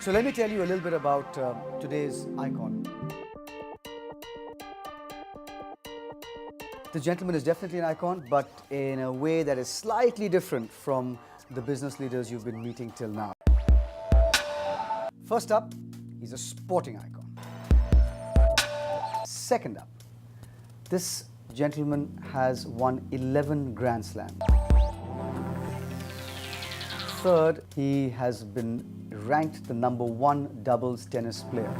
So let me tell you a little bit about today's icon. This gentleman is definitely an icon, but in a way that is slightly different from the business leaders you've been meeting till now. First up, he's a sporting icon. Second up, this gentleman has won 11 Grand Slams. Third, he has been ranked the #1 doubles tennis player.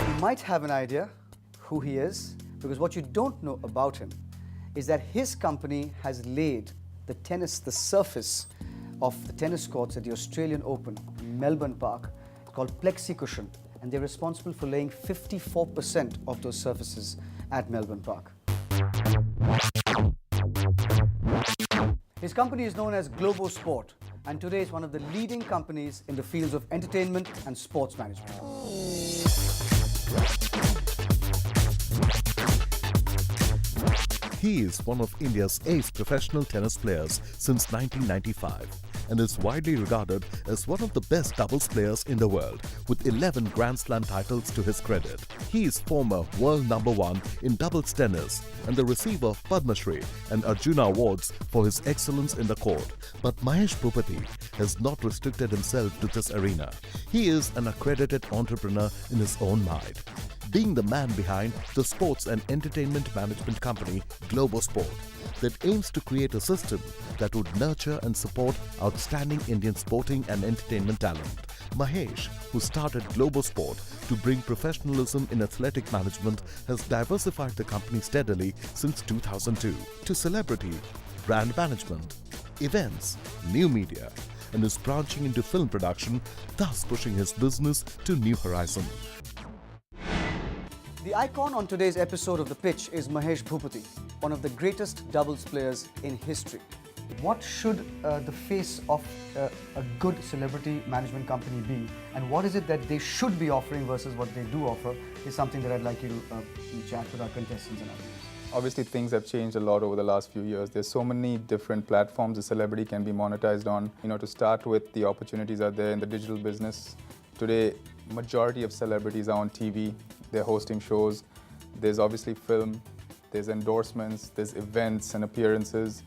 You might have an idea who he is, because what you don't know about him is that his company has laid the surface of the tennis courts at the Australian Open in Melbourne Park. It's called Plexicushion, and they're responsible for laying 54% of those surfaces at Melbourne Park. His company is known as Globo Sport, and today is one of the leading companies in the fields of entertainment and sports management. He is one of India's ace professional tennis players since 1995 and is widely regarded as one of the best doubles players in the world, with 11 Grand Slam titles to his credit. He is former world #1 in doubles tennis and the receiver of Padma Shri and Arjuna awards for his excellence in the court. But Mahesh Bhupathi has not restricted himself to this arena. He is an accredited entrepreneur in his own mind, being the man behind the sports and entertainment management company Globo Sport, that aims to create a system that would nurture and support outstanding Indian sporting and entertainment talent. Mahesh, who started Globo Sport to bring professionalism in athletic management, has diversified the company steadily since 2002 to celebrity, brand management, events, new media, and is branching into film production, thus pushing his business to new horizons. The icon on today's episode of The Pitch is Mahesh Bhupathi, one of the greatest doubles players in history. What should the face of a good celebrity management company be, and what is it that they should be offering versus what they do offer, is something that I'd like you to chat with our contestants and others. Obviously, things have changed a lot over the last few years. There's so many different platforms a celebrity can be monetized on. To start with, the opportunities are there in the digital business. Today, majority of celebrities are on TV. They're hosting shows. There's obviously film, there's endorsements, there's events and appearances.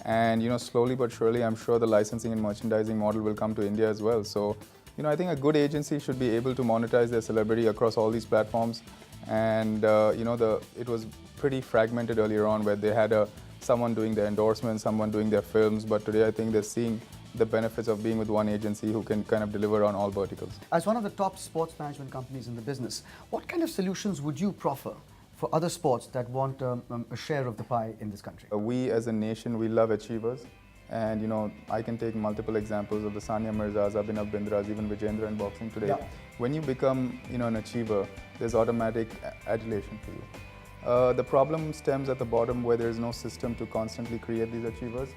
And slowly but surely, I'm sure the licensing and merchandising model will come to India as well. So, I think a good agency should be able to monetize their celebrity across all these platforms. And, it was pretty fragmented earlier on, where they had someone doing their endorsements, someone doing their films. But today, I think they're seeing the benefits of being with one agency who can kind of deliver on all verticals. As one of the top sports management companies in the business, what kind of solutions would you proffer for other sports that want a share of the pie in this country? We as a nation, we love achievers. And I can take multiple examples of the Sania Mirzas, Abhinav Bindras, even Vijayendra in boxing today. Yeah. When you become an achiever, there's automatic adulation for you. The problem stems at the bottom, where there's no system to constantly create these achievers.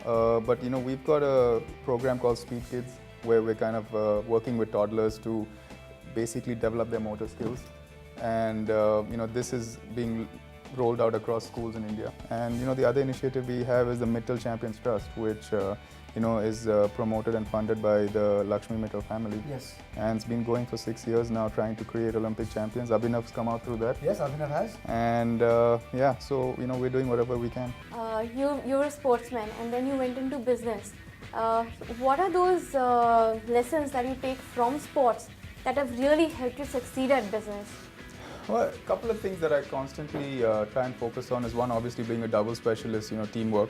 But we've got a program called Speed Kids, where we're kind of working with toddlers to basically develop their motor skills. And this is being rolled out across schools in India. And the other initiative we have is the Mittal Champions Trust, which is promoted and funded by the Lakshmi Mittal family. Yes. And it's been going for 6 years now, trying to create Olympic champions. Abhinav's come out through that. Yes, Abhinav has. And yeah, so we're doing whatever we can. You're a sportsman, and then you went into business. What are those lessons that you take from sports that have really helped you succeed at business? Well, a couple of things that I constantly try and focus on is, one, obviously being a double specialist, teamwork.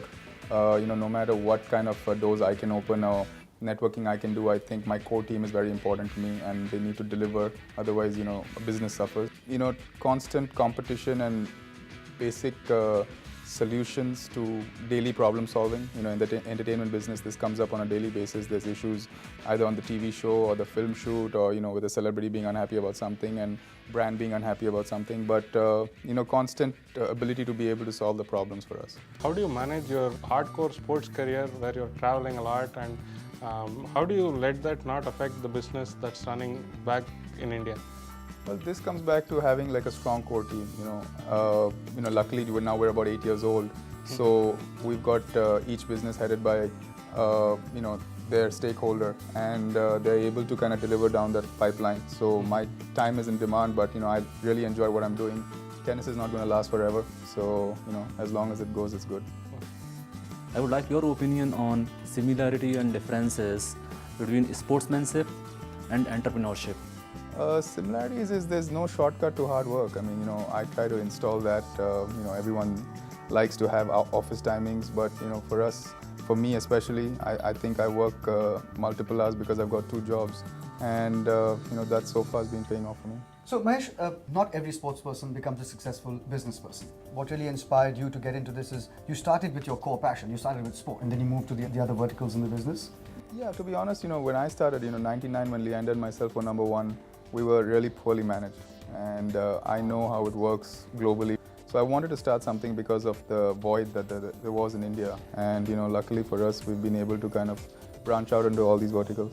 No matter what kind of doors I can open or networking I can do, I think my core team is very important to me, and they need to deliver. Otherwise, a business suffers. Constant competition and basic solutions to daily problem solving. In the entertainment business, this comes up on a daily basis. There's issues either on the TV show or the film shoot, or with a celebrity being unhappy about something and brand being unhappy about something. But constant ability to be able to solve the problems for us. How do you manage your hardcore sports career where you're traveling a lot, and how do you let that not affect the business that's running back in India? Well, this comes back to having like a strong core team. Luckily now we're about 8 years old, so we've got each business headed by their stakeholder, and they're able to kind of deliver down that pipeline. So my time is in demand, but I really enjoy what I'm doing. Tennis is not going to last forever, so as long as it goes, it's good. I would like your opinion on similarity and differences between sportsmanship and entrepreneurship. Similarities is there's no shortcut to hard work. I mean, I try to install that. Everyone likes to have office timings, but for me especially, I think I work multiple hours because I've got 2 jobs, and that so far has been paying off for me. So Mahesh, not every sports person becomes a successful business person. What really inspired you to get into this is you started with your core passion. You started with sport, and then you moved to the other verticals in the business. Yeah, to be honest, when I started, 99, when Leander and myself were #1, we were really poorly managed, and I know how it works globally. So I wanted to start something because of the void that there was in India, and luckily for us, we've been able to kind of branch out into all these verticals.